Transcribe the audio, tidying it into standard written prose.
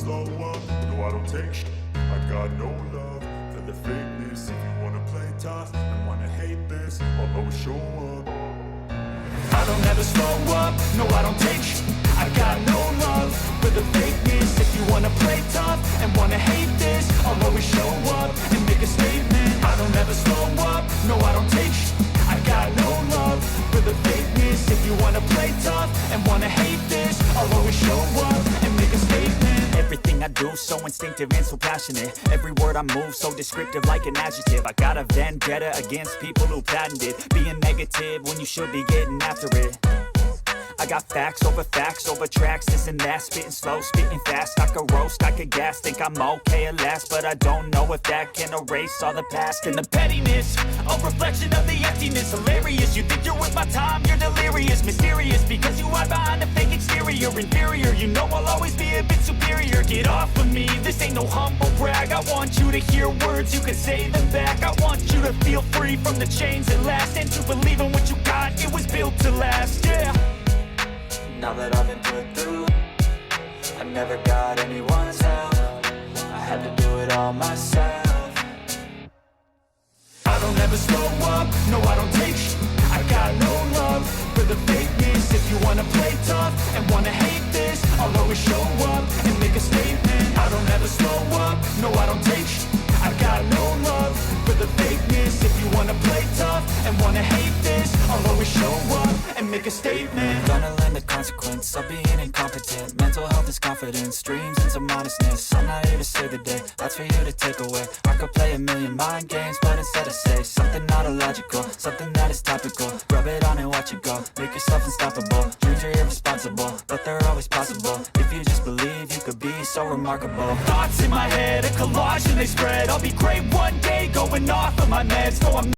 slow up, no I don't take shit. I got no love for the fakeness. If you wanna play tough and wanna hate this, I'll always show up. I don't ever slow up, no I don't take shit. I got no love for the fakeness. If you wanna play tough and wanna hate this, I'll always show up and make a statement. I don't ever slow up, no I don't take shit. I got no love for the fakeness. If you wanna play tough and wanna hate this, I'll always show up and make a statement. Everything I do so instinctive and so passionate. Every word I move so descriptive like an adjective. I got a vendetta against people who patented being negative when you should be getting after it. I got facts over tracks, this and that. Spitting slow, spitting fast. I could roast, I could gas. Think I'm okay at last, but I don't know if that can erase all the past. And the pettiness, a reflection of the emptiness. Hilarious, you think you're worth my time, you're delirious. Mysterious, because you hide behind a fake exterior. Inferior, you know I'll always be a bit superior. Get off of me, this ain't no humble brag. I want you to hear words, you can say them back. I want you to feel free from the chains that last, and to believe in what you got, it was built to last, yeah. Now that I've been put through, I never got anyone's help. I had to do it all myself. I don't ever slow up, no I don't take shit. I got no love for the fakeness. If you wanna play tough and wanna hate this, I'll always show up and make a statement. I don't ever slow up, no I don't take shit. I got no love for the fakeness. If you wanna play tough and wanna hate this, I'll always show up and make a statement. Gonna learn the consequence of being incompetent. Mental health is confidence, dreams and some honestness. I'm not here to save the day, that's for you to take away. I could play a million mind games, but instead I say something not illogical, something that is topical. Rub it on and watch it go, make yourself unstoppable. Dreams are irresponsible, but they're always possible. If you just believe, you could be so remarkable. Thoughts in my head, a collage and they spread. I'll be great one day, going off of my meds. No, I'm